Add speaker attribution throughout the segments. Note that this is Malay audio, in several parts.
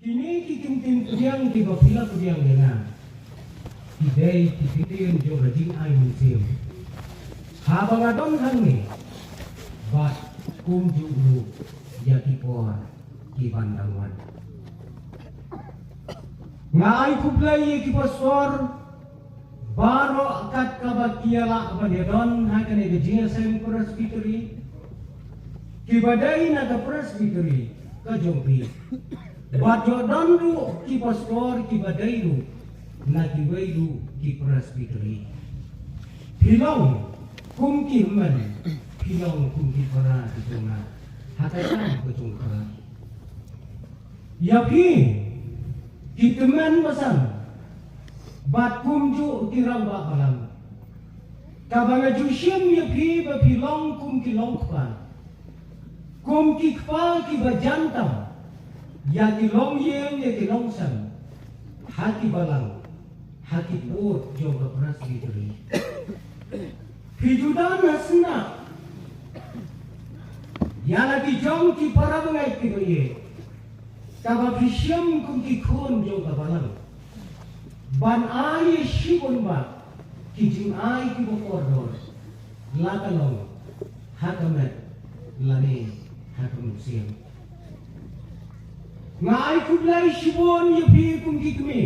Speaker 1: Kini kikim kudiang di bapila kudiang dengan idei kitim jo rajin ai musim. Habang adon hangi bat kumju lu yaki por ki bandangwan. Ngai kuplai ki pasor baro akat kabakiala abadedon hakane gejia sem presbytery ki badai naga presbytery ka jompi. Bajodan lu ki pastor ki badai lu na ki wei lu ki presbytery. Pilong kum ki man pilong kum ki para di tengah hatakan ke jongkar. Ya pi ki teman pasang bat kum ju ki ramba balam. Kabanga jushim ya pi ba pilong kum ki long kpa. Kum ki kpa ki bajantam. Ya ki long yeng ya ki long sam. Haki balang. Haki pot jo ba presbytery. Hidudan hasna. Ya lagi jong ki para bangai ki boye. Kaba pisyam kum ki khon jo ba balang. Ban ai shibon ba. Ki jing ai ki bo kordor. Lakalong. Hakamet. Lani. Hakamet siyang. Ngai kublai shibon ya pi kum ki kumi.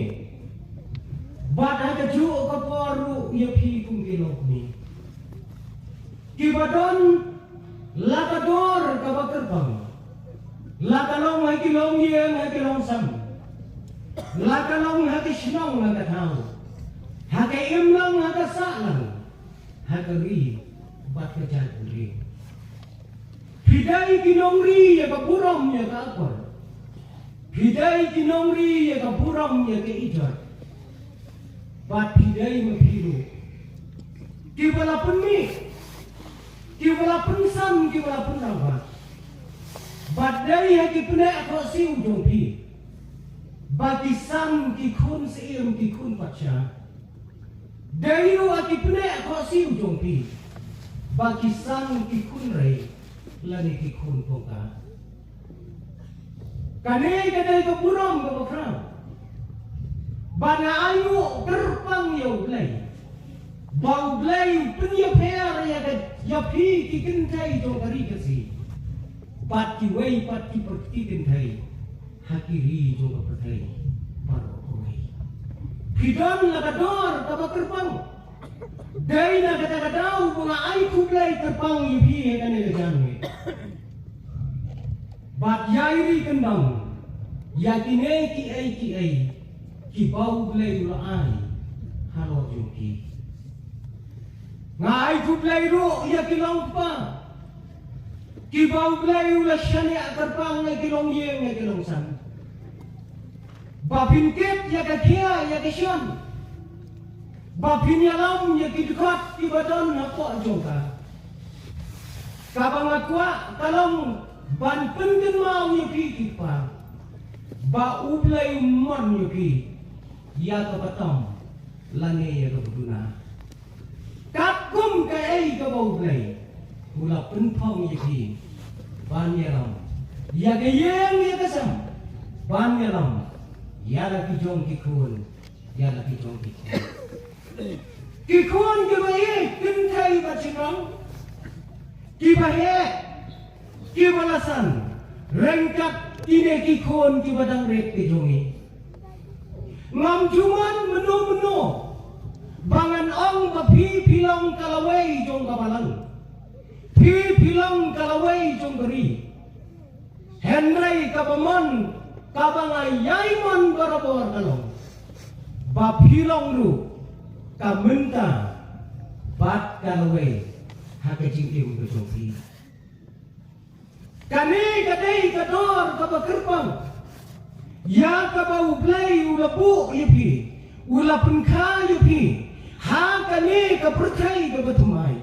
Speaker 1: Bat haka ju ka poru ya pi kum ki lokmi. Kibadon lakador kabakerbang. Lakalong haki long yeng haki long sam. Lakalong haki shnong haka tau. Haki imlang haka sa'lang. Haka ri bat kajat ri. Hidai kinong ri ya kapuram ya ka akor. Hidai kinong ri ya kapuram ya ka ijar. Bat hidai mapiru. Kibalapun mi. Kibalapun sam kibalapun rabat. Badai haki pune akro si ujung pi. Bagi sam ki kun seim ki kun pacha. Dayu haki pune akro si ujung pi. Bagi sam ki kun rei. Lani ki kun poka. Kane kadai ke burong ke bakram. Bana ayu terpang ya ulai. Bau ulai punya per ya pi ki kentai jong kari kasi. Pat ki wei pat ki perti kentai. Hakiri jong pertai. Baru koi. Hidan lagador taba terpang. Dai na kata-katau bunga ai kublai terpang ya pi kane lejanwe. Bat yairi kendang. Yakine ki ai. Ki bau blai ula ai halo jungki ngai ku blai ru ya ki long pa ki bau blai ula shane akarpang ya ki long yeng ya ki long san babin ket ya ka kia ya ki shan babin ya lam ya ki dekat ki badan hako jongka kabang akwa kalong ban pengen mau ya ki pa ba ublai mon ya ki ya ka batam lane ya ka buduna kakum ka ai ka bau blai mula penthong ya ki ban ya lam ya ka yeng ya ka sam ban ya lam ya la ki jong ki khun ya la ki jong ki khun ke bai kin thai ba chinong ki ba he ki balasan rengkat kine ki khun ki badang rek ki jongi ngam juman menu bangan ong bapi pilong kalawai jong kabalang pi pilong kalawai jong geri henry kabamon kabangai yaimon barabor kalong bapilong ru kamenta bat kalawai hake jingkim ke jongpi kane kadai kador kabakerbang ya kabau blai ula bu yapi ula penka yapi ha kane ka percai ke betumai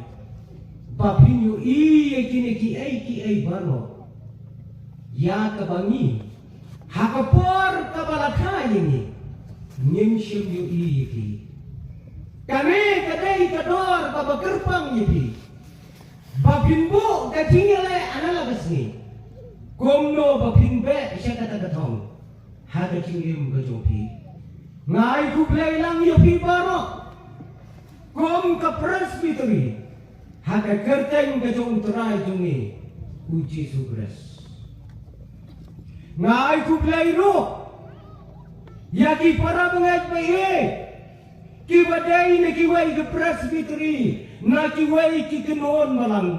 Speaker 1: bapinyu i kini ki ai baro ya kabangi ha kapor kabalaka ini nyimshim yu i yapi kane kadai kador kabakerbang yapi bapinbu katingale anala basni gomno bapinbe siya kata katong haga cingim ke jompi ngai ku play lang yo pi baro kom ke presbytery haga kerteng ke jong terai jongi uji sugres ngai ku play ro ya ki para bengai pe ki badai ne ki wai ke presbytery na ki wai ki kenon malang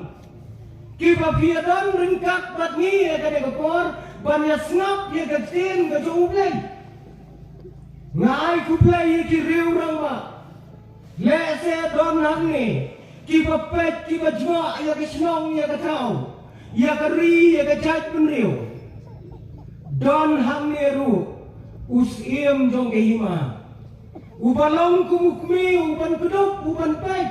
Speaker 1: ki ba piadan ringkat bat ni ya kade kapor banyak snap ya gatin ke jong play ngai ku play ki riu rangwa le se don hang ni ki ba pet ki ba jwa ya ke snong ya ke tau ya ke ri ya ke jat pun riu don hang ni ru us iem jong ke hima ubalong kumukmi uban kuduk uban pet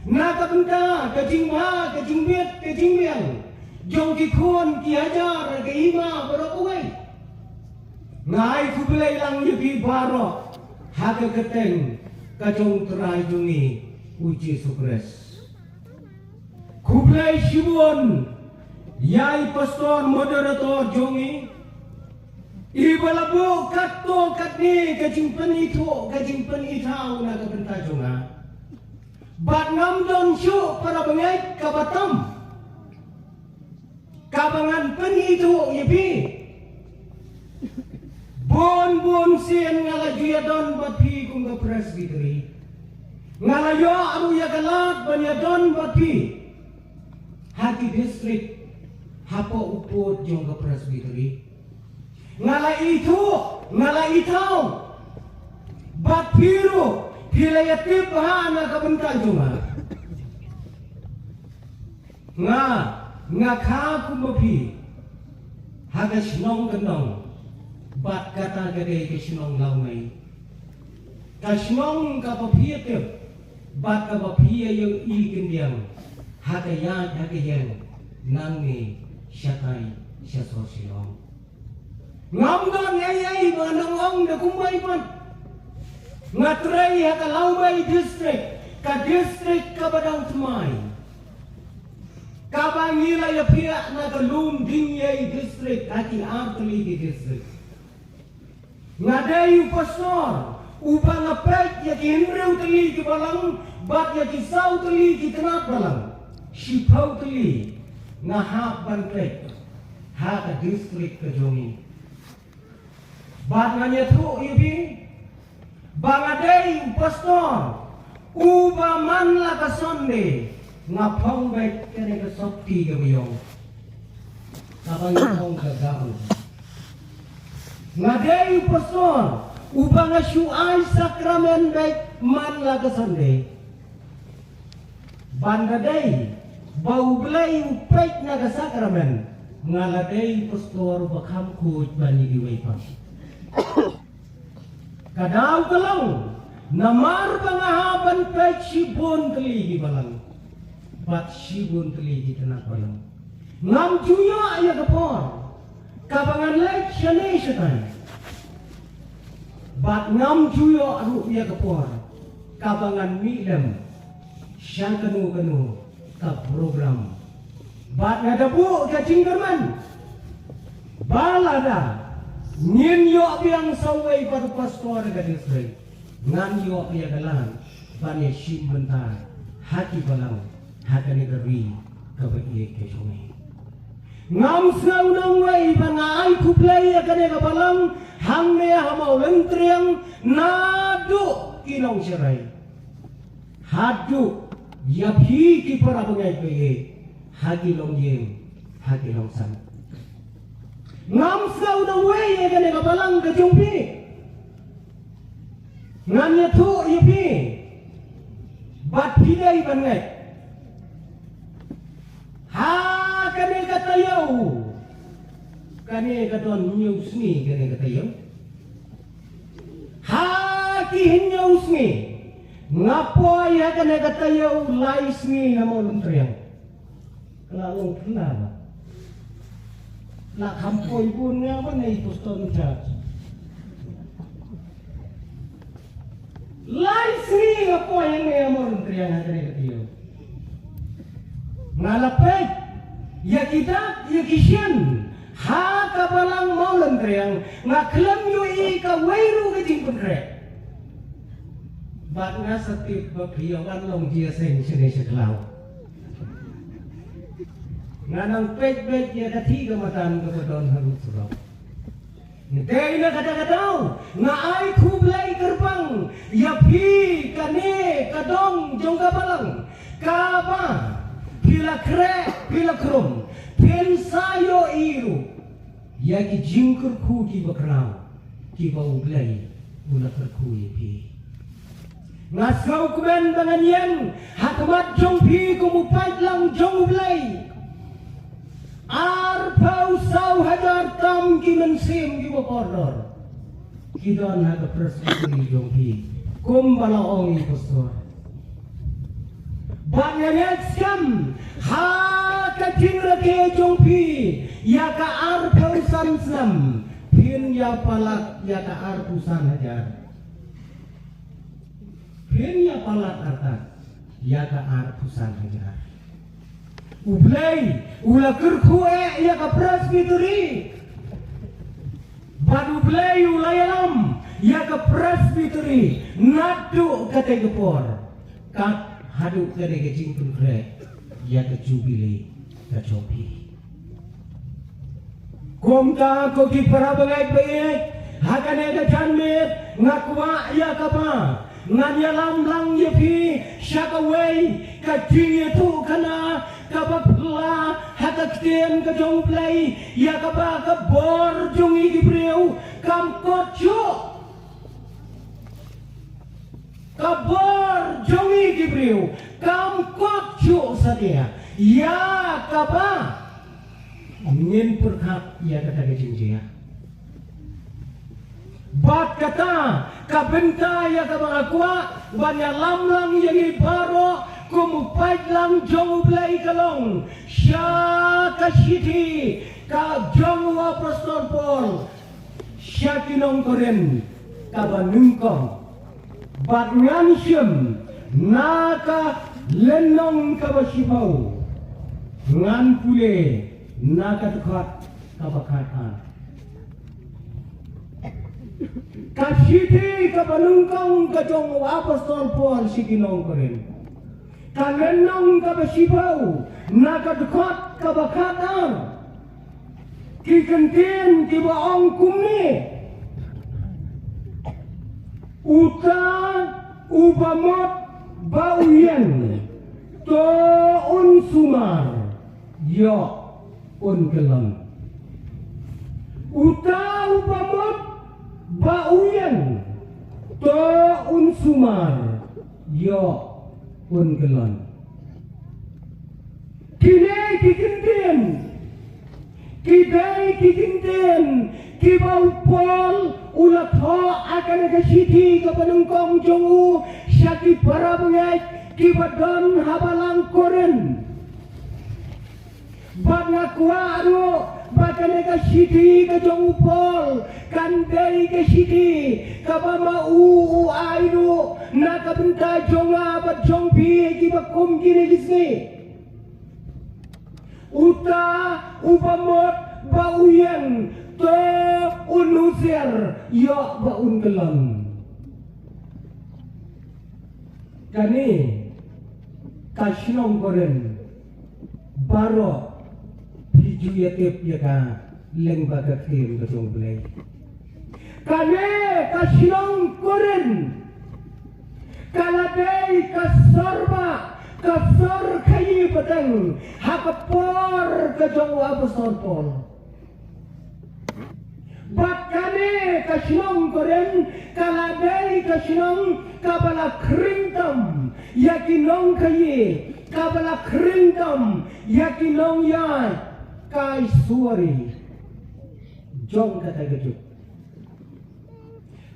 Speaker 1: na ka benda ke jingma ke jingbiet ke jingbiang jong ki khon ki ajar ke hima berokoi ngai ku belai lang yuki baro haga keteng ka jong terai jongi uji sukres ku belai shibon yai pastor moderator jongi ibalabo katto katni ka jingpan itho ka jingpan ithau na ka benta jonga bat ngam don syu para bengai ka batam kabangan pen itu yepi bon sien ngala juya don bapi kung ka presbytery ngala yo aru ya galat banya don bapi hati district hapo upot jong ka presbytery ngala itu ngala itau bapiru pilayatip hana ka bentang jonga nga kha kumbapi haga sinong kanong bat kata gade ke sinong launay ka sinong ka papiatip bat ka papia yung ikin diyang haga yan haga yan nangi syatay siya sosyong ngam don ay manangong na kumbay pan ngatray haga laumay district ka badang tumay kabangila ya pia na kalum dinyay district ati artli district ngadai pastor upang apet ya kinrew tali ki balang bat ya ki saw tali ki tenat balang sipau tali ngahap banpet ha ka district ka jongi bat nganya thu ibi bangadai pastor uba man la ka sonde ngapong baik kene ke sopti ke biyong kapang ngapong ke gaul ngadai pastor upang syuai sakramen baik man la ke sonde bandadai bau belai upek na ke sakramen ngaladai pastor bakam kuj bani diwaipan kadau kalong namar pangahaban baik sibon keli di balang bat sibun teli di tenak balang ngam juyo aya kapor kabangan lek syane syatan bat ngam juyo aru ya kapor kabangan milem syang kanu ka program bat ngadabu ka cinggerman balada nyin yo biang sawai pada pastor ka disrei ngan yo ya galan bani sim bentar hati balang hakane gari kabai ke sungai ngam sau nang wai bangai ku play akane ka balang hang me hamau lentriang nadu kinong serai hadu ya phi ki para bangai pe hagi long yeng hagi long san ngam sau nang wai akane ka balang ka jumpi nganya thu ipi bat pidai bangai ha kane katayaw kane katon news ni kane katayaw ha kihin news ni ngapoy ha kane katayaw lais ni namo luntriang kalawang pernah la kampoy pun nga ba na iposton chat lais ni ngapoy nga namo luntriang ha kane katayaw ngalapet ya kita ya kisyan ha ka balang maulan kreng ngaklam yui ka wairu ka jing pun krek bat nga satip ba piyawan long dia seng sene seklau nganang pek dia ka tiga matan ka bodon harus surau Nday na kata-katao nga ay kublay gerbang yapi kane kadong jong kabalang kaba pila kre pila krum pensayo iru yaki jingkur ku ki bakrao ki bauglay mula kerku yapi ngasaw kuben banganyan hakamat jong pi kumupait lang jong ublay Arpau sau hajar tam ki mensim ki bopordor kidon haga presbiteri jonghi kumbala ongi postor banyak skam ha ka jingra ke jongpi ya ka arpau sam pin ya palak ya ka arpusan hajar pin ya palak artat ya ka arpusan hajar Ublay, ula kerkue ya ka presbiteri. Badu ublay ula yalam ya ka presbiteri. Nadu kate gepor. Kat hadu kate ke jingkun kre ya ka jubile ka chopi. Komta ko ki para bagai-bagai hakane ka janmit ngakwa ya ka ba. Nganyalam lang yapi syakaway ka jingitu kana kabapla hakakten ka jongplay ya kaba ka bor jongi gibreu kam kocho ka bor jongi gibreu kam kocho sadia ya kaba ngin perkap ya kata jinjia bat kata kabenta ya kabangakwa banyak lamlang yang baro kumupait lang jong ublay kalong siya kasiti ka jong wa pastor Paul siya kinong ko rin kabanungkong bat ngan siyem naka lenong kabasipaw ngan pule naka dekat kabakatan kasiti kabanungkong ka jong wa pastor Paul si kinong ko rin kalenong kabasipaw nakadekat kabakatan kikentin kibaong kumni uta ubamot bauyen to unsumar yo unkelam uta ubamot bauyen to unsumar yo Ungelon. Kini kikintin, kidai kikintin, kibau pol ulat ho akan kasiti kepenungkong jongu syaki para bengai kibadon habalang koren. Bangakwa ado bahkan kasiti ke jongu pol kandai kasiti kabama aidu nakabenta jonga bat jongpi kibakum kini gisni uta ubamot bauyen to unusir yo baun kelam kani kasinong koren baro hiju yatip yaka leng bagat tim katong blay kane kasinong koren kaladai kasorba kasor kayi pateng hakapor kajong apostol Paul bakane kasinong koren kaladai kasinong kabala kringdom yakinong kayi kabala kringdom yakinong yay kai suari jong kata gejuk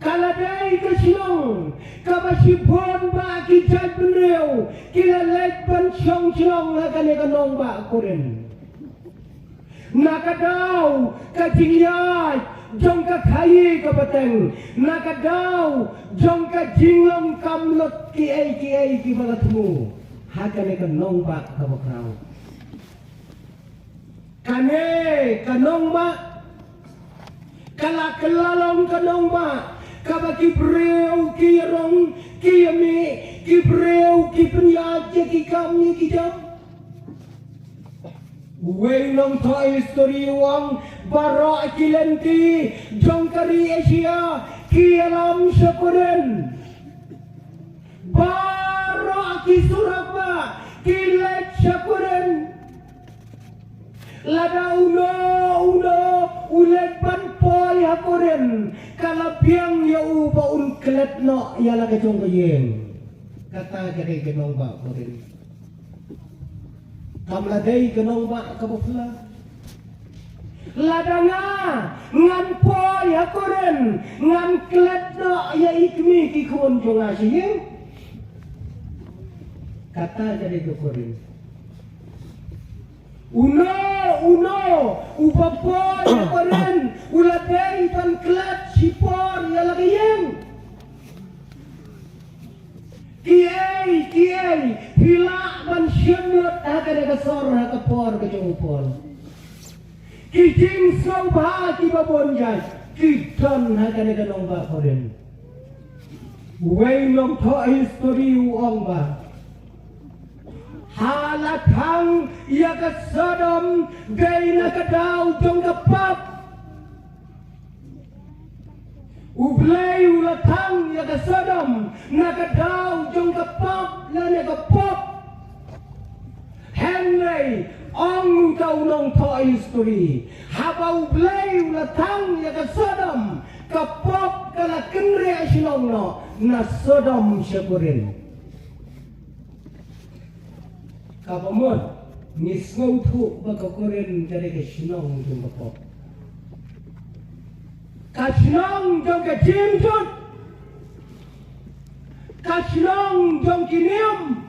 Speaker 1: kaladai kasinong kabasibon ba kijat benreu kilalek ban syong syong lakane kanong ba koren nakadaw kajingyay jong ka kayi kapateng nakadaw jong ka jinglong kamlot ki ay ki balatmu hakane kanong ba kabakraw Kane kanong ma kala kelalong kanong ma kaba kibreu kirong kiyami kibreu kipnya ki kami kijam Wainong to history wang baro kilenti jongkari Asia kialam sekuren baro kisurapa kilet sekuren lada uno ulet panpoy hakuren kalabiang ya uba un kelet no ya laga jong kayeng kata jadi genong ba kuren kamladai genong ba kabufla ladanga ngan poy hakuren ngan kelet no ya ikmi kikon jong asiyeng kata jadi kuren uno upapoy hakuren uladai pan kelet sipor ya lagi yang kiai hilak ban syamut hakada kasor hakapor kejungpol kijing sobha kibabon jan kidon hakada kanong ba koren wainom to history uong ba halakhang ya ka Sodom gay nakadaw jong kapap ublay ulathang ya ka Sodom nakadaw jong kapap la ne kapap Henry ong utaw nong to history haba ublay ulathang ya ka Sodom kapap kala kenre asinong no na Sodom syakurin kapamot nisngau tu baka koren dari ke sinong jong kapop kasinong jong ke jimjut kasinong jong kiniam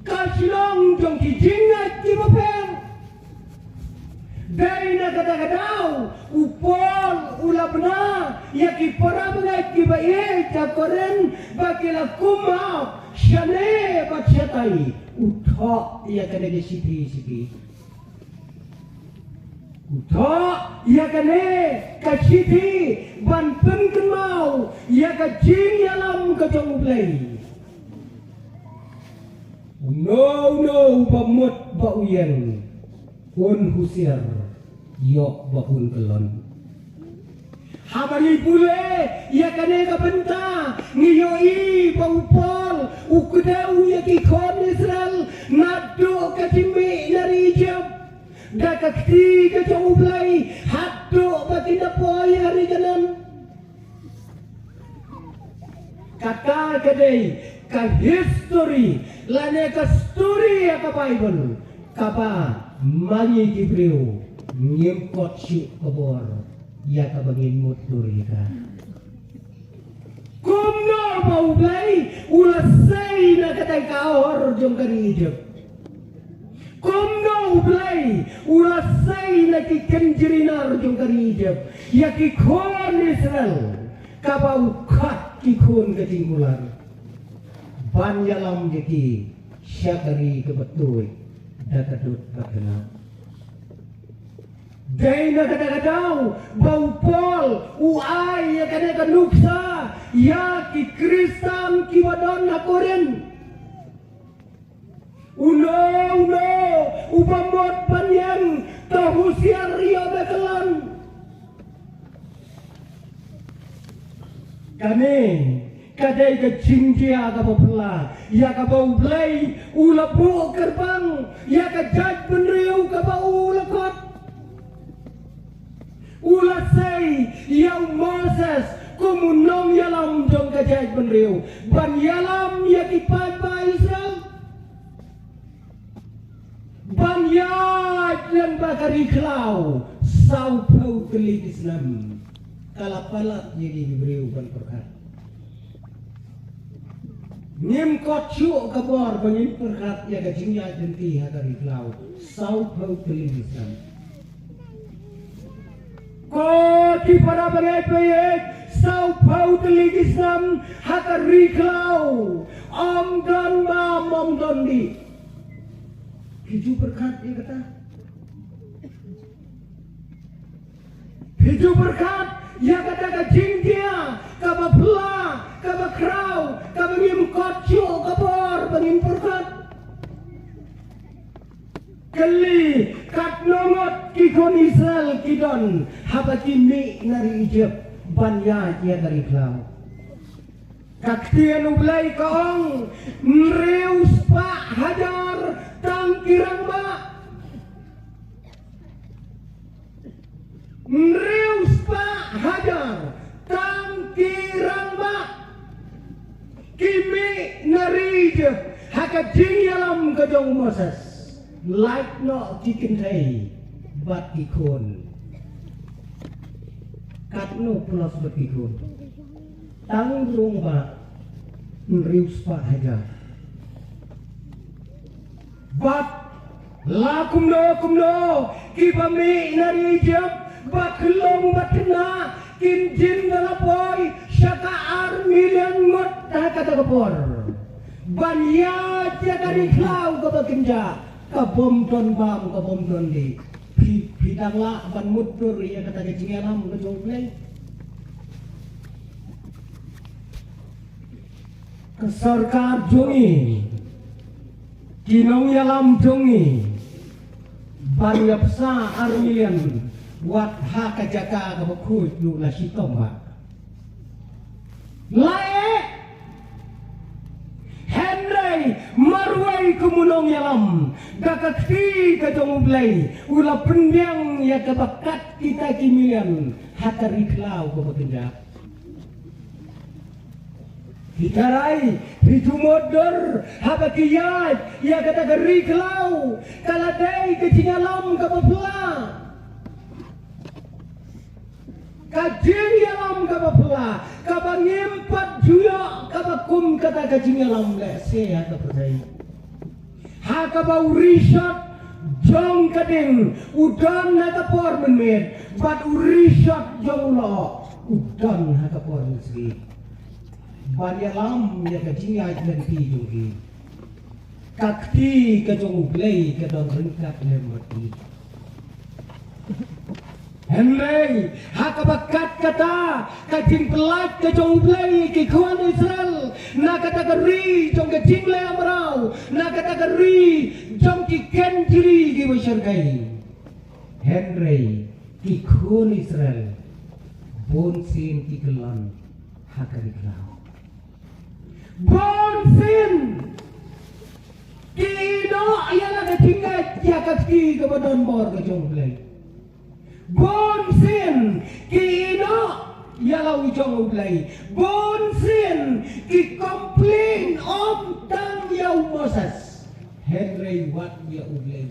Speaker 1: kasinong jong ki jingat ki bapel dari na kadang-kadang upol ulabna ya ki para mga ki bae ta koren bakila kumau Shane bacatai utha ya kane sipi utha ya kane kachiti ban pengkemau ya kajing yalam kajong play no bamut bauyen kun husiar yok bakun kelon habari pule ya kane kabenta ngiyoi paupol ukudau ya kikon Israel nado katimbi dari Egypt dakakti kacaublai haddo batinda poy hari kanan kata kadai ka history lane ka story ya ka Bible kapa mangi kibreu ngempot syuk kabor ya ka bangin muturi ka kumno mau blai ulasai na katai kaor jong kari Egypt kumno blai ulasai na ki kenjirinar jong kari Egypt ya ki kon Israel kabau kat ki kon ketinggulan ban yalam jeki syakari kebetul dakadut kakena Dana kadang-kadang bau pol uai ya kadang nuksa ya ki Kristan ki wadon hakoren uno upamot panjang tahusiar rio bekelan kami kadai ke cingjia ka bapela ya ka bau blai ulabu gerbang ya ka jaj benriu ka bau lekot ulasai yang Moses kumunong yalam jong kajaj benriu ban yalam ya kipat ba Israel ban yaj yang bakari klau sau pau keli Islam kalapalat jadi benriu ban perkat nim kot syuk kabor bangin perkat ya kajing yaj denti hakari klau sau pau keli Islam Koti para bagay-bagay sau pau telik Islam hakari klau om don di kiju berkat ya kata hidup berkat ya kata jingkia kaba pela kaba krau kaba ngimkot ciu kabor bangin berkat kali kat nomot kikon Israel kidon habaki mi nari Egypt banya ia dari klau kaktian ublay kaong mreus pa hajar tangkirang ba mreus pa hajar tangkirang ba kimi nari Egypt hakajing yalam kajong Moses like no chicken thay bat ikon katno pulas bat ikon tanggung ba rius pa haja bat la kumno kibami nari jam bat kelong bat kena kinjin dalapoy syaka armilian ngot kata kapor banya jaga di klau kabakinja kabom don bam kabom don di bidang la ban mudur ya kata kecing alam kejong play kesarkar jongi kinong yalam jongi ban yapsa armilian wat ha kajaka kabakut yu la sitom ba lae Henry marwai kumunong yalam dakakti kajong ublay ula pendiang ya kabakat kita kimilian hakari klau kabakinja hitarai hitumodor habakiyat ya kata geri klau kaladai kejingalam kabapula kajing yalam kabapula kabangimpat juya kabakum kata kajing yalam lese ya kaberdai hakabau risat jong kading udan hakapor menmet bat urisat jong lo udan hakapor mesri ban yalam ya kajing ya dan pijungi kakti kajong ublay kadang ringkat lemati Henry hakabakat kata kajing pelat kajong ublay kikuan Israel na kata geri jong kajing le amrau na kata geri jong kiken jiri ki basyarkai Henry kikuan Israel bonsin kikelan hakariklau bonsin kino ayalah kajing jakakti kabadon bor kajong ublay bonsin kino yalau jong ublay bonsin ki komplain om tang yau Moses Henry wat ya ublay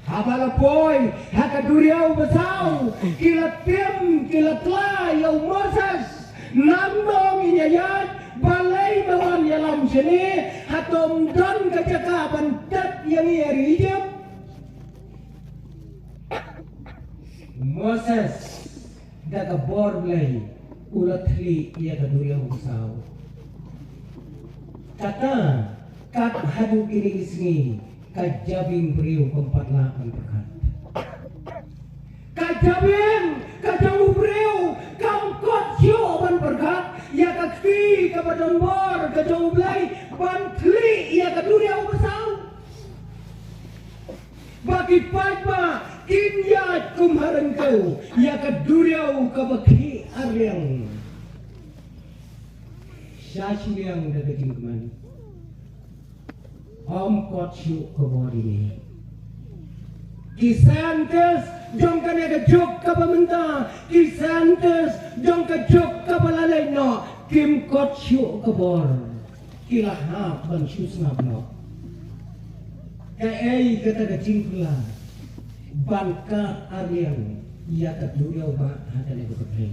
Speaker 1: habala boy hakaduriau besau kilatim kilatla yau Moses nandong inyayat balai mawan yalam sini hatom dan kecakapan tat yang iri Egypt Moses daga borblay ulatli ia kaduriang besau kata kat hadu kini isni kajabing beriu keempat lapan berkat kajabing kajau beriu kamkot jawaban berkat ya kakti kabadan bor kajau blay bantli ia kaduriang besau bagi pajma kinyat kumharang kau ya kaduriau kabaki aryang syashiliang dagajing keman om kotsyu kabori kisantes jong kanya kajok kabamenta kisantes jong kajok kabalalay no kim kotsyu kabor kilahap ban syusnab no kaya kata kajing pula bangka Aryan ia kaduriau ba hadane betul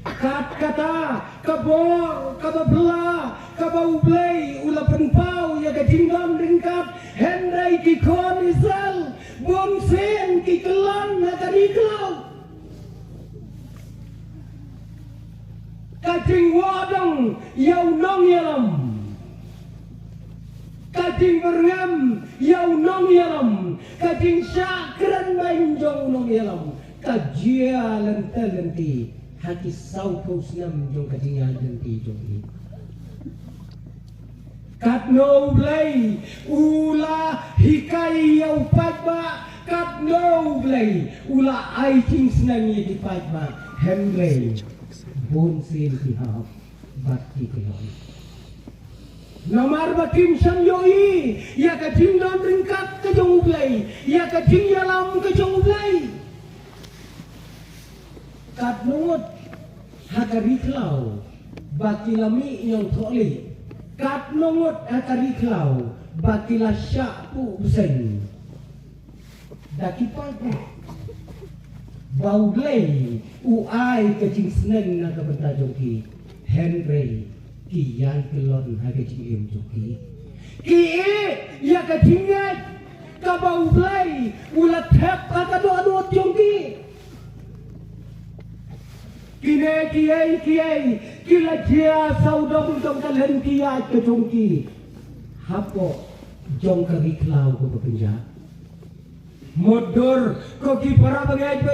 Speaker 1: kat kata kabor kababla kabaublay ula penpau ya kajingam ringkat Henry kikon Israel bonsen kikelan nakariklau kajing wadang yau nong yalam Kading berngam yau nong yalam, kading syakran main jong nong yalam, kajia lenti hati sau kau senam jong kading lenti jong ni. Kat no blay ula hikai yau padba, kat no blay ula ai ting senang ye di padba, hemblay bon sin pihak bakti kelon. Namar bakim sang yoi, ya kajing don ringkat ke jong ublay, ya kajing yalam ke jong ublay. Kat nungut hakari klau, baki lami yang tholi. Kat nungut hakari klau, baki la syak pu besen. Daki pagu, bau blay, uai kajing seneng naga benta jongki, Henry. Ki yang kelon hage cing joki ki ya ka jingat ka bau blai ulat hep ka do jongki kine kiai kila dia saudam dong kalen kia ke jongki hapo jong ka riklau ko penja modor ko ki para bangai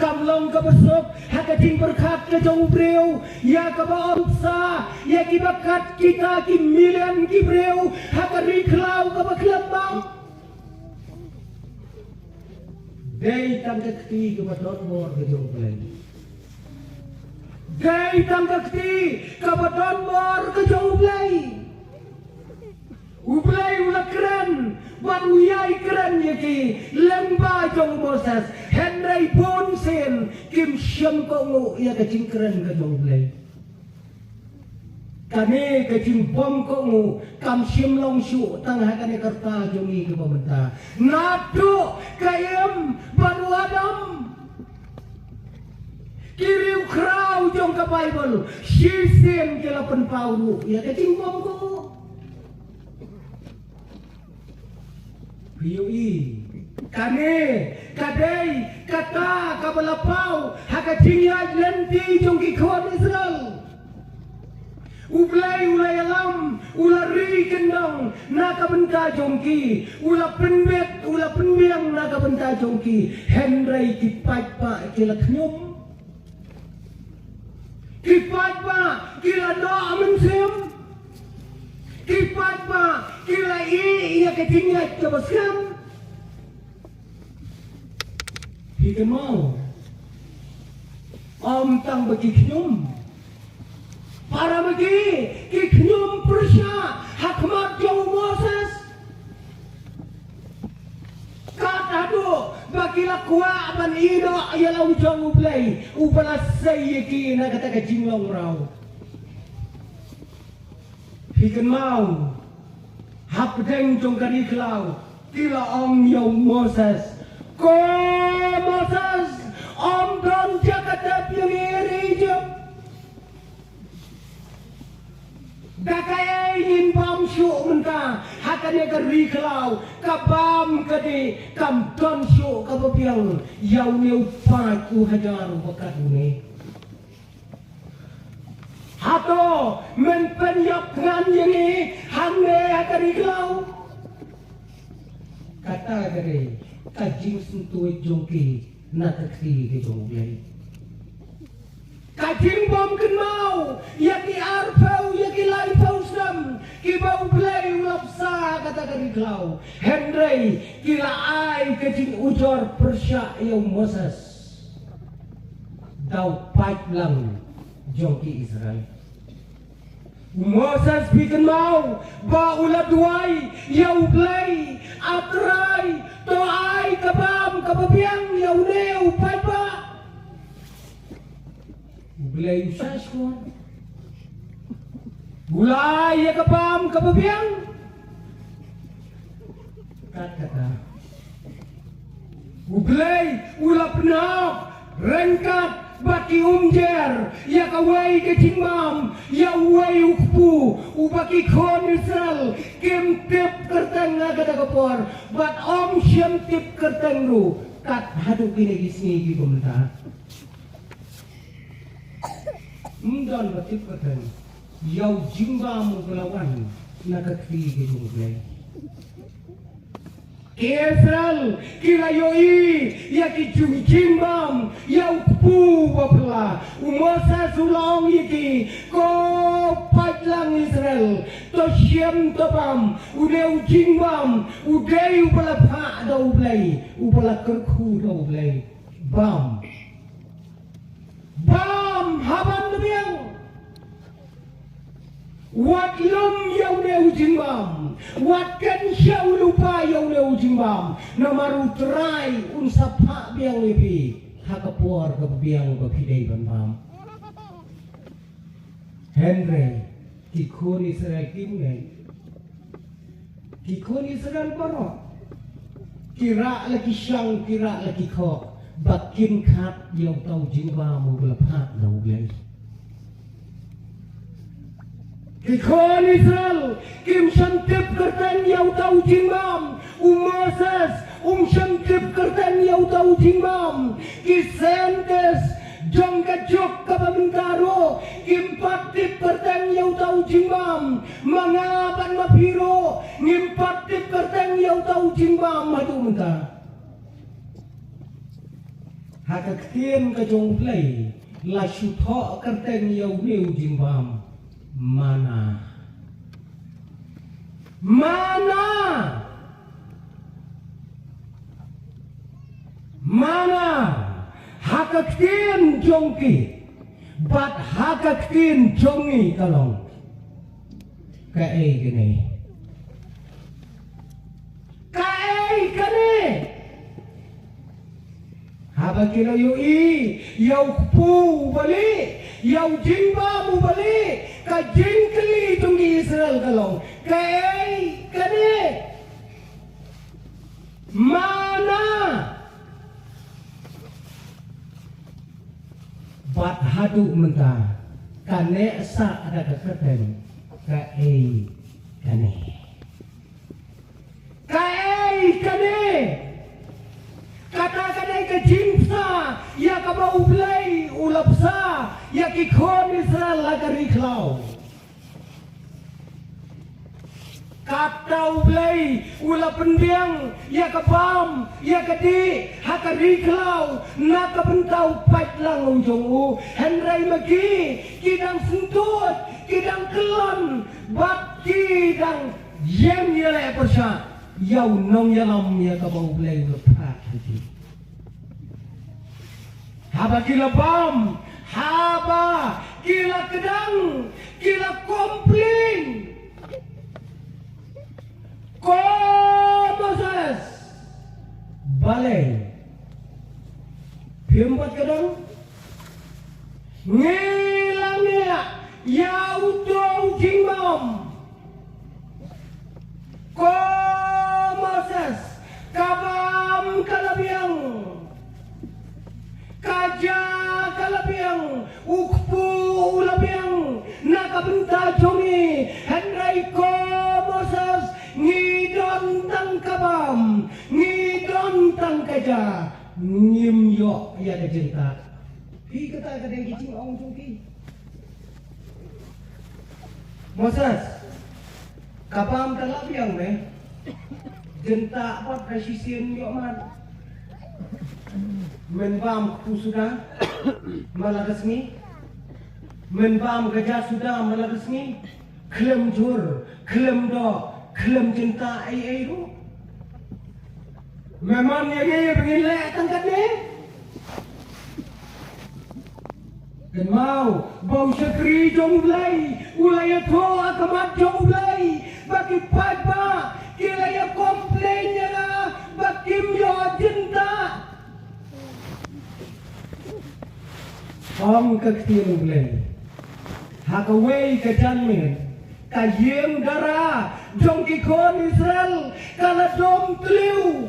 Speaker 1: kamlong ka besok hakating berkat ke jong breu ya ka baomsa ya ki bakat kita ki milian ki breu hakari klau ka baklambang dei tam kakti ke badon bor ke jong breu dei tam kakti ke badon bor ke jong breu ublay ula keren wan uyai keren yaki lemba jong Moses Henry Bonsen kim syam kongu ya kacing keren ke jong ublay kane kacing bom kongu kam syam long syu tang hakane kerta jongi ke pemerintah nado kayem banu adam kiriu krau jong ke Bible sisen ke 8 paulu ya kacing bom kongu Yui, kane, kadai, kata, kabalapau, hakatingya lenti jongki kod Israel. Ublay ulay alam, ulari kendang, nakabenta jongki, ula penbiang nakabenta jongki, Henry kipat pa kila knyum, kipat pa kila doa mensem. Kipat pa kila iya ketinggat ke baskan hika mau om tang bagi knyum para bagi knyum persya hakmat jauh Moses katado bagi lakwa ban ida ayalau jauh ublay upala sayiki na kata kajinglong raw Hikan mau hapdeng jong kari klau kila om yong Moses ko Moses om don jakatap yung iri jom dakay ingin bam syuk menta hakane kari klau kabam kadi kam don syuk kababiang yaw niu pat u hajar bakat ini Hato menpenyap ngan yang hangme akari klau kata gere kajing sentui jongki natakti ke jonglai kajing bom kenau yaki arpau yaki laipau sam ki bau blai ulapsa kata gere klau Henry kila ai kajing ujor persya yang Moses dau lang jongki Israel Moses bikin mau baula duai yau blai atrai toai kabam kababiang yau neu paipa blai usasko bulai ya kabam kababiang kata blai ulap nak rengkat baki umjer ya kawai ke timbam ya wai ukpu ubaki konisal kim tip kerteng naga kapor bat om syam tip kerteng ru kat hadu kini gisni gi pemerintah Mdan batip kerteng yau jingba mu kelawan nakakti gitu mulai. Israel kira yoi ya kijung jimbam ya ukpu bapla umasa sulong yiki ko pajlang Israel to siem to bam ude jimbam ude upala pha do blai upala kerku do blai bam haban biang wat lum yang ne ujimbam wat kan syau lupa yang ne ujimbam namaru trai unsapa biang lebi hakapor ke biang ke pidai bam Henry kikun Israel kimne kikun Israel baro kira lagi syang kira lagi kok bakin kat yang tau jimbam ubelapa lau biang Kikon Israel, kim shantip kertan yau tau jimbam, Moses, shantip kertan yau tau jimbam, kisentes, jong kajok kapabintaro, kim patip kertan yau tau jimbam, mangapan mapiro, ngim patip kertan yau tau jimbam, madu mentah. Hakaktin kajong play, la syuthok kertan yau niu jimbam. Mana hakaktin jongki bat hakaktin jongi kalong kae gini habakila yui yau pu bali yau jimba mu bali ka jingkli tunggi Israel kalong kai kane mana bat hadu mentah kane sa ada keketen kai kane kata-kata ke jimsa ya kaba ublai ulapsa ya kikon Israel lagari klau kata ublai ula pendiang ya kabam ya kadi hakari klau na kabentau paitlang ujungu henrai magi kidang sentut kidang kelon bat kidang yen yele persya yau nong yalam ya kabau ublai lepat haba kila bam, haba kila kedang, kila komplain. Moses balai piempat kedang ngilangnya ya utong jimbam Moses kabam kalabiang kaja kalabiang ukpu ulabiang nakabenta jongi henrai ko Moses ngidon tang kabam ngidon tang kaja ngim yo ya de jenta hi kata kata gicing ong jungki Moses kabam kalabiang me jenta apa presisian yo man menbam ku sudah malah resmi menbam kerja sudah malah resmi klaim jur klaim do klaim cinta ai tu memang ya begini lek tangkat ni dan mau bau sekri jong ulai ulai to akamat jong ulai bagi papa kira ya komplainnya lah bagi yo cinta Om kektir ulai hakawai kejanmin kayem dara jong kikon Israel kala dom tliu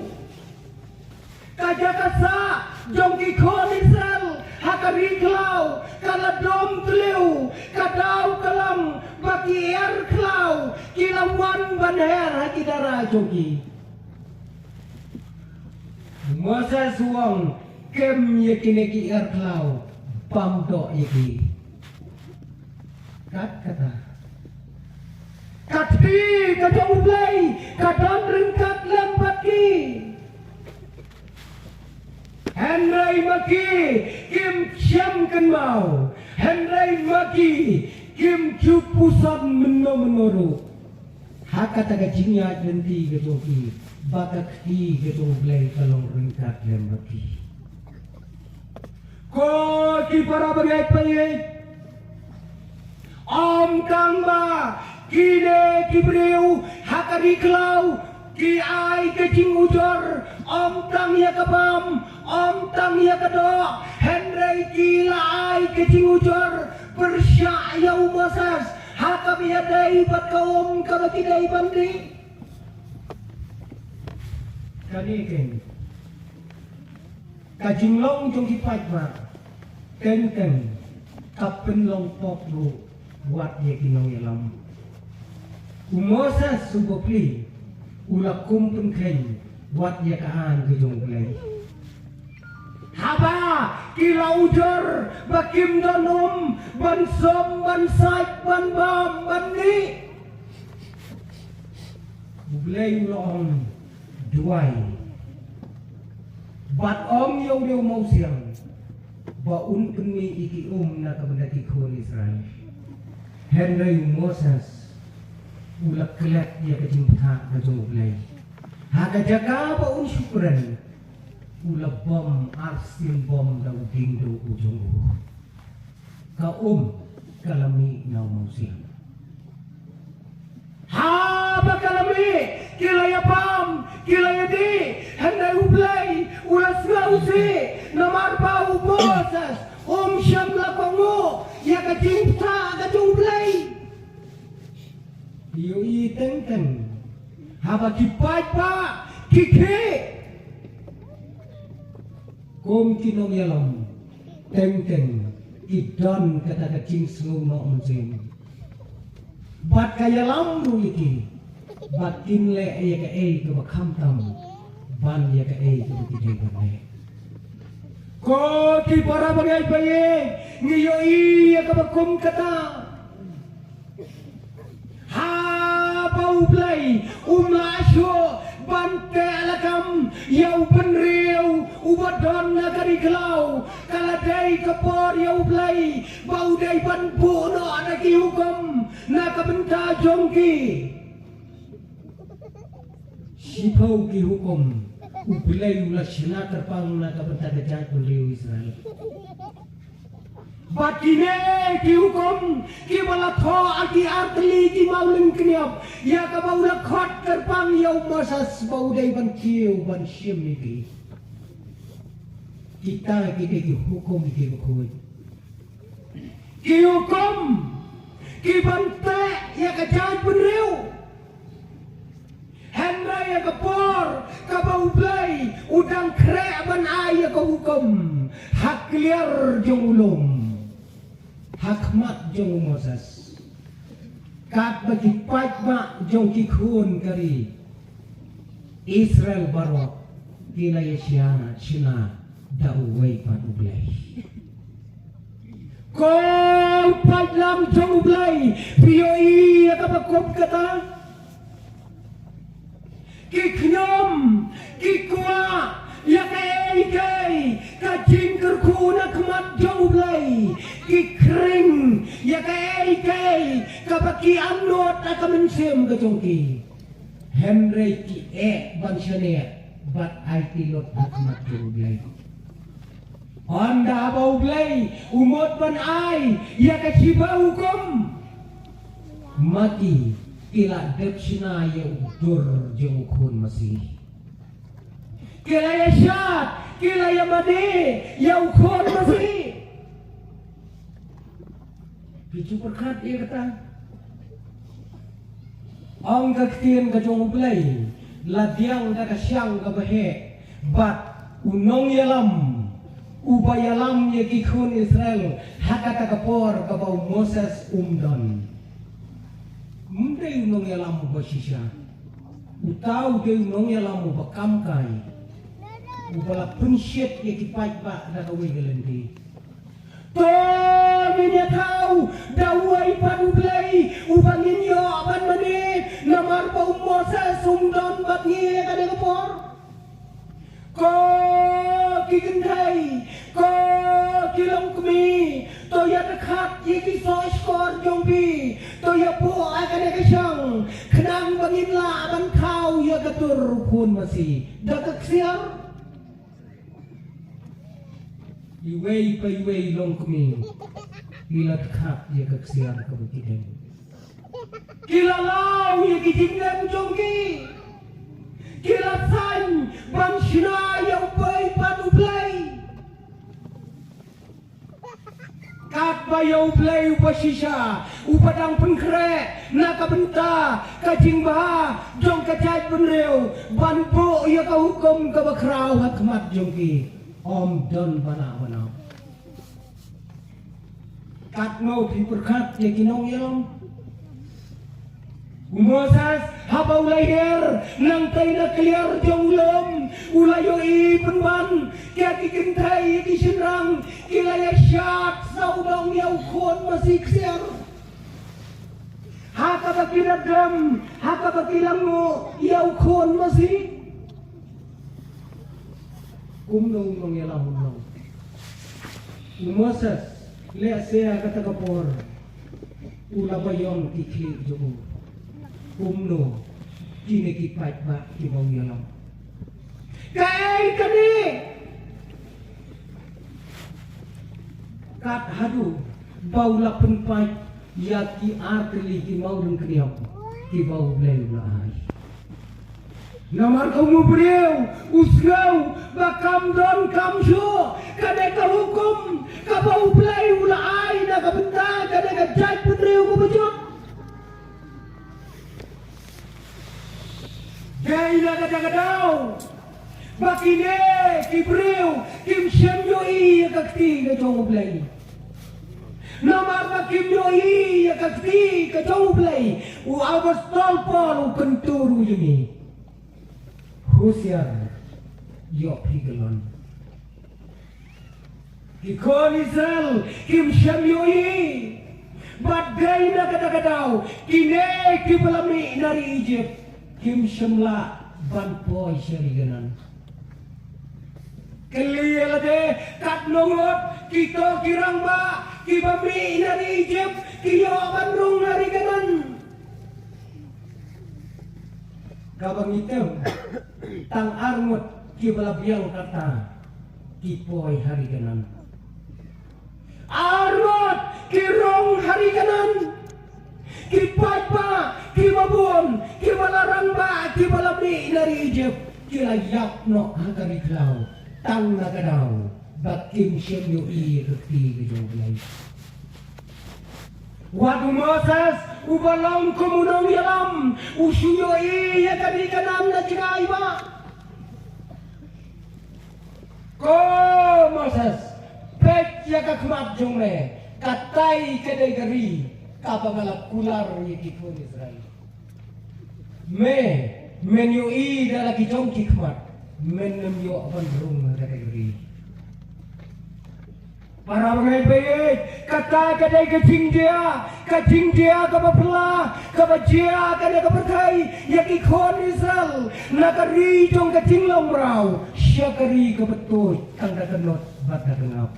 Speaker 1: kajakasa jong kikon Israel hakari klau kala dom tliu kadau kalam bagi air klau kilawan banher haki dara jogi Moses wong kem yekineki air klau pam do yaki kat kata Kati kajong ublay, kadang ringkat lembat ki. Henry maki, kim siam kan mau. Henry maki, kim cupusan meno-menoro. Hakata kajinya nanti kajong ki, bakak ki kajong ublay kalong ringkat lembat ki. Ko ki para bagay payet. Om kang ba, kine kibriu, hakari klau, ki ai kecing ujor, om tang ya kabam, om tang ya kado, Henry kila ai kecing ujor, persya ya umasas, hakam ya dai bat kaum kabaki dai bandi. Kanikin, kajing long jong kipat ma, ten kapen long pop lu. Buat dia kinong yalam. Umosas subopli, ulak kumpun keng, buat dia kahan kejong belai. Haba, kila ujor, bakim donum, ban som, ban saik, ban bam, ban ni. Belai ulong duai. Bat om yau dia mau siang, baun peni iki na kabendaki khon Israel. Henry Moses ulak kelak dia kejimta kejong ublay. Haga jaga pa syukuran ulak bom arsin bom daw dingdo ujong uho. Kalami na umusin. Haba kalami kilaya pam kilaya di Henry ublay ulas gausi namarpa Moses syam lakongo ya kajimta kajong ublay. Iyo iteng haba kipat pa kiki kum kinong yalam teng idon kata kacing sengong no onsen bat kaya lamru iki bat kinle ya ka ke bakam tam ban ya ka ke bakidai banai. Ko ki para bagay baye ngiyo iya kabakum kata ha pauplay umlasyo bante alakam yau penriu ubadon nagari kelau kaladai kapor yau play baudai banbu no anaki hukum nakabenta jongki sipau ki hukum ublay ulas sila terpang nakabenta kejat penriu Israel. Batine ki hukum ki balatho aki artli ki maulin kniap ya ka baula khot terpang yau masas baudai ban kiu ban syem iki kita ki hukum ki bakoi ki hukum ki bante ya ka jaj penriu Henry ya ka por ka baublay udang kre ban ay ka hukum hak liar jong ulum hakmat jong Moses kat bagi patma jong kikun kari Israel barok kila yesya china dauway patublay kol padlam jong ublay piyoi akapakom kata kiknyom kikwa yakay kajing kerkuna kemat jong ublay kikring yakay kapaki amnot akamensim kajongki Henry ki bansyane bat IT lot akmat jong ublay Anda bau ublay umot ban ay yakasiba hukum mati ila depsina ya udur jong kun masih kila ya syat kila ya madi ya ukun masih picu perkat ia kata ang kaktian ka jong ublay ladiang ka kasyang ka bahe bat unong yalam ubayalam ya kikun Israel hakata kapor ka bau Moses umdon Mundai unong yalam basisya, utau de unong yalam bakamkai, ubala pensyet ya kipat ba dawai gelendi. To minya tau dawai padublay ubangin yo ban mani bau Moses sumdon bat ngie kada kepor ko kigen thai ko kilong kemi to ya dekat yiki so skor jongbi to ya po kada kesang kenang bangin la ban kau ya ketur pun masih dak siar iwei pa iwei long kemi ila dekat ya keksiar kebetulan kila lau ya kijinggan jongki kila san bang shina yang pai padu play kat bayau play upasisha upadang pengkre naka benta kajing bah jong kacai penreu ban bo ya ka hukum ka bakrau hakmat jongki om don bana kat no berkat ya kinong yelong Moses habau lahir nang tay na clear jong lom ulayo i penban kaya kikintay kisinrang kilaya syak saudong yaw kon masih ksiar haka bakiragam haka bakilang mo yaw kon masih kumnong yalang Moses lihat saya kata kapor ula bayong kiklik jong kumno kini kipat ba kibau yalam kai kani kat hadu bau lapun pai ya ki artli ki mau deng kriau ki bau bleu lai namar kamu beriu usgau bakam don kamsho kadai ka hukum ka bau bleu lai na ka benta kadai ka jai putriu ko bejot Gay na kadang-kadang bakine kibriu kim shem yoi kakti ka jong blay namar bakim yoi kakti ka jong blay u abas tolpon u kenturu yumi husiar yo pigelon ikon Israel kim shem yoi badai na kadang-kadang kine kibelami dari Egypt kim shemla ban poi sheriganan keliyala de kat nongot kita kirang ba kibami dari Egypt kiyo bandung dari ganan kabang item tang arngot kibalabiang kata kipoi hari ganan arngot kirong hari ganan kipat ba kibabon kibalarang ba kibalami dari Egypt kilayap no hagari klau tang nagadau bakim shem i kekti gejolai wadu Moses ubalong kumunong yalam usuyo i yakari kanam na cikai ba ko Moses pek yakakmat jongme katai kedai gari kapangalap kular yikipun Israel men yo i dalagi jong kikmat men yo apan berung kategori para mengai baik kata kadai kacing dia kabapla kabajia kada kaperkai yakikon Israel nakari jong kacing lomrau syakari kabetut kang dakenot bat dakenap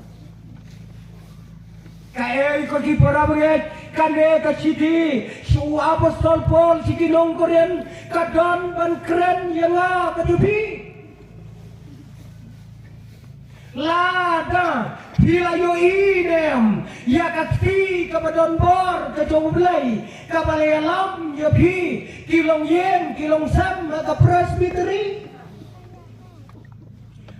Speaker 1: Kaya ko ki para mengai kane ka sidi su apostol Paul siki nong koren kadon ban keren yanga kajubi lada bila yo inem ya kakti kabadon bor ka joblay ka balayalam ya pi kilong yen kilong sam ka presbytery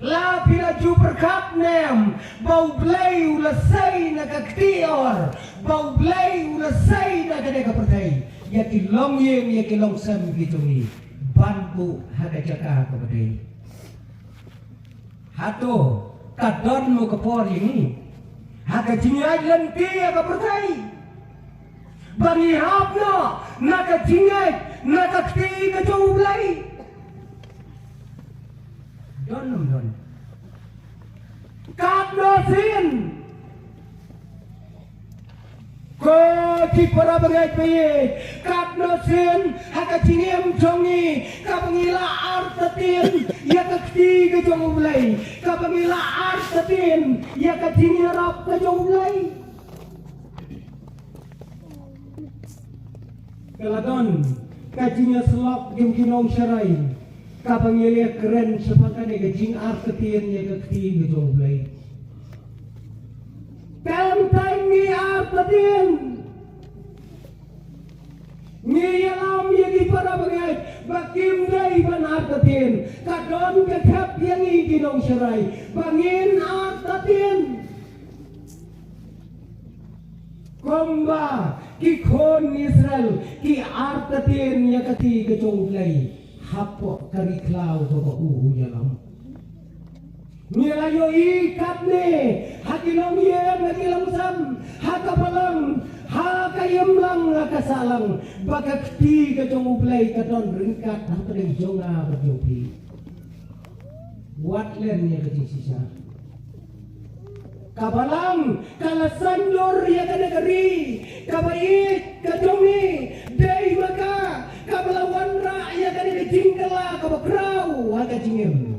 Speaker 1: la pila ju berkat nem bau blay ulasay na kaktior bau blay ulasay na kadeka pertai ya kilong yen ya kilong sam gitu ni banbu hada jaka kabadai hato kadon mo kapor ini hada jingai lenti ya kapertai bani hapno naka jingai naka kakti ka jau blay don kat no sin ko ti para bangai pe kat no sen haka cingem jongi ka bangila artatin ya ka kti ke jong ulai ka bangila artatin ya ka tingarap ke jong ulai kaladon kajinya selap yung kinong syarai kapang yaya keren sepakan ya kajing artatin ya ka kti ke jong ulai Pantang ni artatin ni alam yagi para bagai bakim dai ban artatin kadon kakap yang iginong syarai bangin artatin komba ki khon Israel ki artatin ya kati kecongklai hapok kari klau to yalam Nilayo ikat ni hakilong yem hakilang sam hakapalang hakayamlang hakasalang bagakti kajong ublay kadon ringkat hapring jonga berjopi watlen ya kajing sisa kapalang kalasandor ya kanagari kabait kajongi day maka kabalawan ra ya kanagajing kala kabakraw hakajingem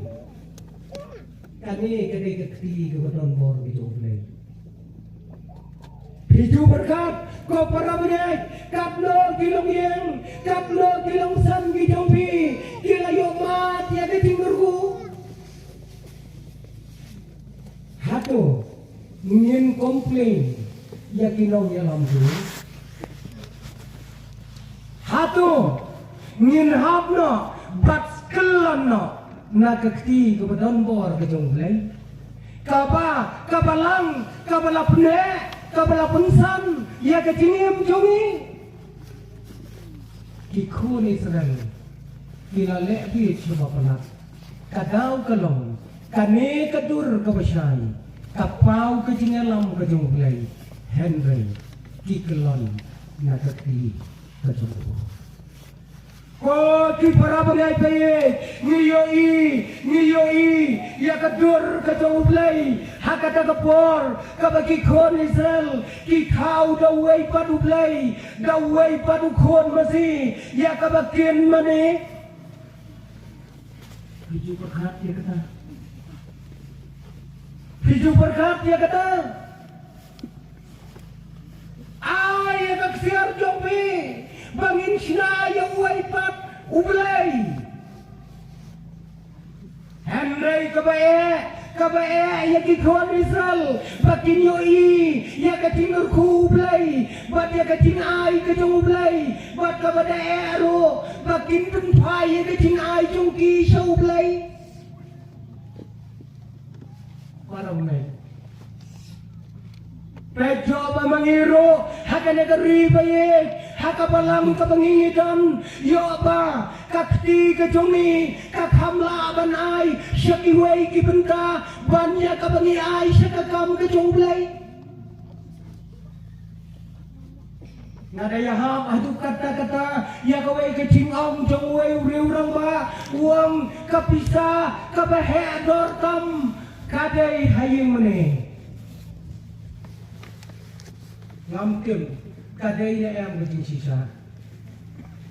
Speaker 1: kami kedai kekti kebetulan bor gitu boleh. Hiju berkat kau para benek kaplo kilong yang kaplo kilong sam gijompi kilayok mat ya ketingurku. Hatu ingin komplain ya kilong ya lampu. Hatu ingin hapno bat skelano na kakti kebetulan bor kejongklai kabalang kabalapne kabalapunsan ya kecingim jongi kikun Israel kilale bit subapanak kadau kalong kane kadur kabasyai kapau kecinglam kejongklai Henry kikelon na kakti kejongklai Ko ki para bagai paye ngiyoi ya kadur kajaublay hakata kapor kabaki kon Israel ki kau dawai padublay dawai padukon masih ya kabakin mane hiju berkat ya kata ay kaksiar jopi bangin sina yang waipat ublay Henry kabae ya kikon Israel bakin yoi ya katingur ku ublay bat ya kating ay kajong ublay bat kabada ero bakin tempai ya kating ay jong kisah ublay para unay Pejo pamangiro hakanagari baye hakapalang kabangingidan yo ba kakti kajongi kakhamla banai syakiwei kibenta banya kabangi ai syakakam kajongblai nada yaham adu kata-kata ya kawai kecing om jongwei uriurang ba uang kapisa kabahe dortam kadai haying mene ngamkem kadai na em kajing sisa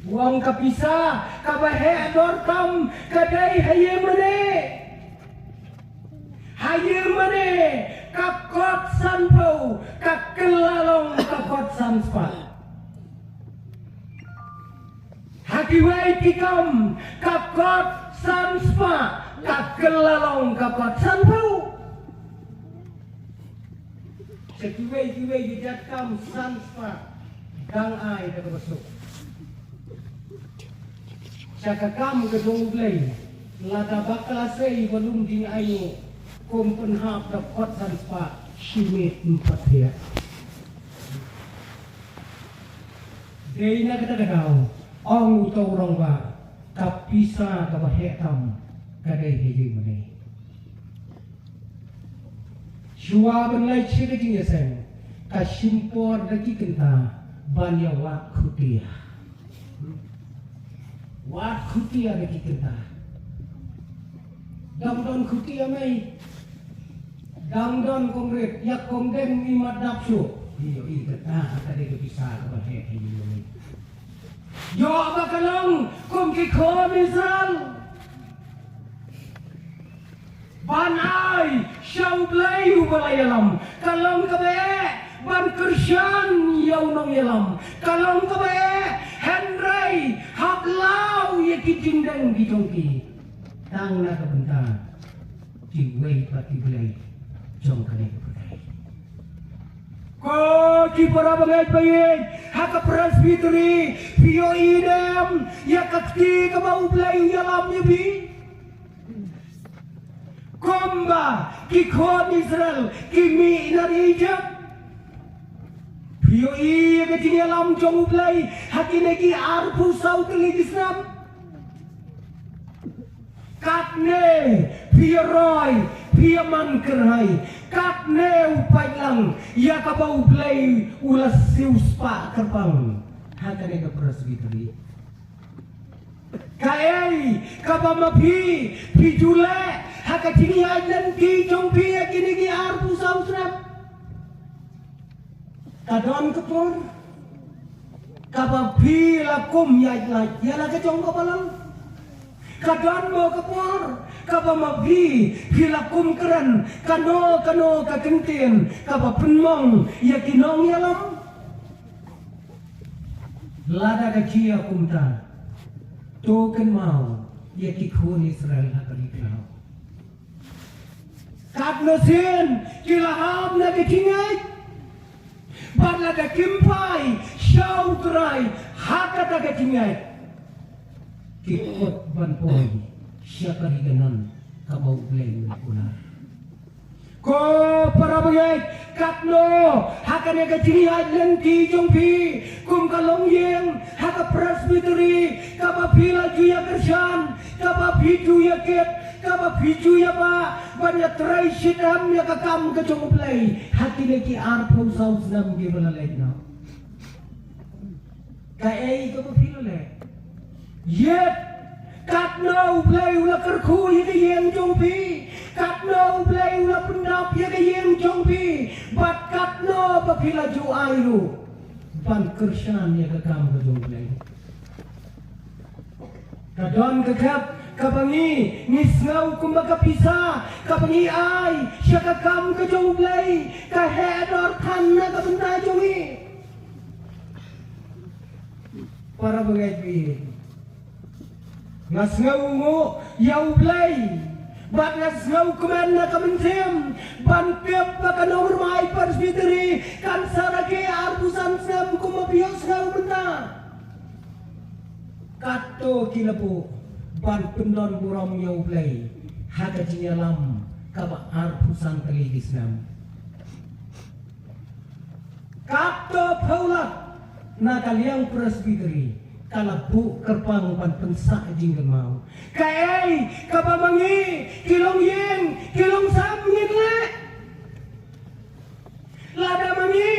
Speaker 1: uang kapisa kabahe dortam kadai haying mene kakot sanpau kakelalong kakot sanspat hakiwai kikam kakot sanspa kakelalong kakot sanpau sekiwai dijatkam sanspa dang ai dah besok syakakam gedung ublay lada bakal sei belum ding ayu kumpen hap dapat sanspa simit 4 ya deina kata kau ong tau rong ba kapisa kabahetam kadai heji mene Jua benlai ciri jingnya sen, kasimpor lagi kenta banyak wat kutia lagi kenta. Damdon kutia mai, damdon kongret, yak kongden imat dapsu, Iyo ikat kada bisa kebahe ini. Yo bakalong kum kikon Israel. Banai syau blayu balayalam. Kalong kabe ban Krisyan yaunong yalam. Kalong kabe Henry hablau ye kijindang gijongki. Tang na kabenta. Tiway pati blay. Jong kane kapatay. Ko ki para bagay bayin. Haka presbytery. Pio idem. Yakakti kabau blayu yalam yabi. Komba kikon Israel kimi dari Egypt. Pio iya ketinggalan jong ublay hati lagi arpu sau telik Islam. Katne pio roy pio man kerhai katne upai lang ya kabau ublay ulas sius pa kerpang hati lagi presbytery. Kai kabamapi pijule haka tingi ajan ki jong pi kini ki arpu sau Islam. Kadon kepon kapapi lakum yai ya la kejong kapalang kadon mo kepor kapamapi pilakum keren kano kakentin kapapenmong ya kinong yalam lada kecil kumta token mau ya kikun Israel hakalikau kadnosin kilaham na ketingay Bala da kimpai, syau terai, haka da ketingay. Kikot banpoy, syakari ganan, kabau bleng kunar. Ko para bagay, katno, haka na ketingay lenti jongpi, kum kalong yeng, haka presbytery, kapapila juya kersan, kapapitu ya ket, kapapiju ya pa, banyak terai sidam ya kakam kejong play, hati lagi arpun saus nam gimana lagi na? Kaya kapapila le, yet katno play ula kerku ya kayeng jongpi, katno play ula pendap ya kayeng jongpi, bat katno papila ju airu, ban kersan ya kakam kejong play. Kadon kekap kabangi nisngau kumbaga pisa kabangi ay siya kakam kejong blay kahedor tan na kabentay jongi para bagay pi ngasngau ngo yaw blay bat ngasngau kumen na kabentim ban pep baka normay presbytery kan sarake arbusan sem kumabiyos ngau benta kato kilapo ban pendon buram yau play haka jinyalam kaba arpusan telik Islam kato paulat na kaliang presbytery kalabu kerpang pan pensak jinggan mau kai kaba mangi kilong yeng kilong sam ngile lada mangi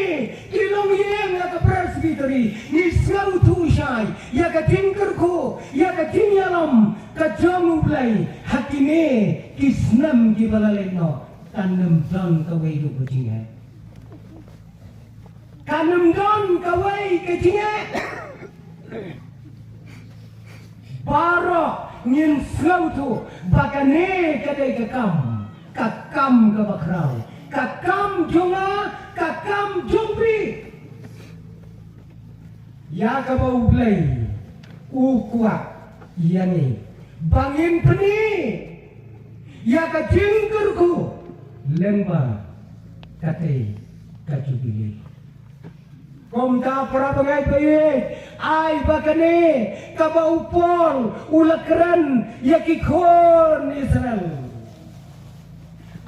Speaker 1: kilong yeng ya ka presbytery ni sngau tu syai ya ka tingkerku ya ka tinyalam ka jamu play hakine kisnam gibalaleno kanem don ka way do bujinga kanem don ka way ka jinga baro ngin sngau tu bakane kadai kakam ka bakrau kakam jonga kakam jompi ya kabau play ukuak yani bangin peni ya ka jingkerku lemba kate kajubili komta para bangai bayi ai bakane kabau pol ulakran ya kikon Israel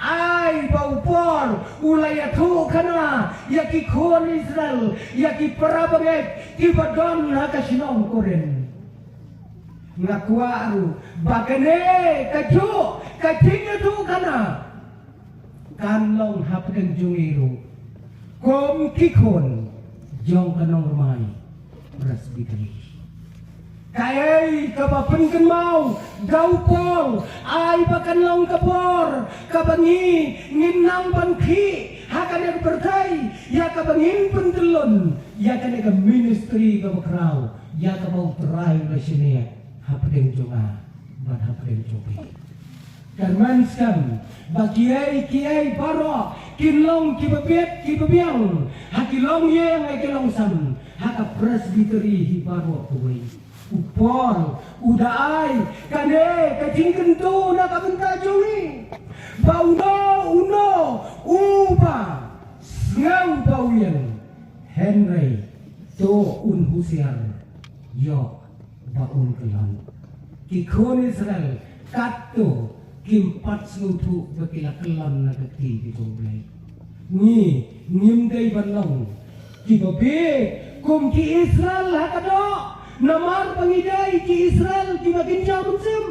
Speaker 1: ai bau por ulaya tu kana yaki kon Israel yaki parabaget kibadon hakasinong koren ngakwaru bagane kaju kajinya tu kana kanlong hapken jungiru kom kikon jong kanong rumai presbytery kayai kapapenken mau gaupol ay bakan long kapor kabangi nginang banki hakan yang bertai ya ka bangin pentelon ya kan ka ministry ka bakraw ya ka mau terai na sini hapdeng jonga ban hapdeng jobi karman skam kiai baro kinlong kibabiang hakilong yang ay kilong sam haka presbytery hi baro kuway upon udaay kane katingkento na kabenta juri uno upa ngau bawian Henry to husiar yo baun kelan kikon Israel kato kimpat selutu bakila kelan na kati di jomblay ni ngimday balong kibabe kum ki Israel hakado namar pangiday ki Israel kibakin jamun sim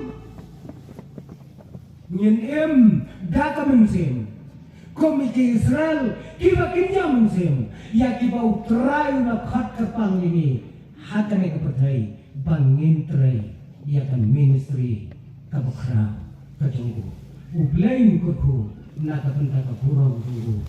Speaker 1: nyen dakamen sim kum ki Israel kibakin jamun sim ya kibau terayu na khat kapang ini hatane kepercayai bangin terai ya kan ministry kabakra kajunggu ublain kurku na kapenta kapurong tunggu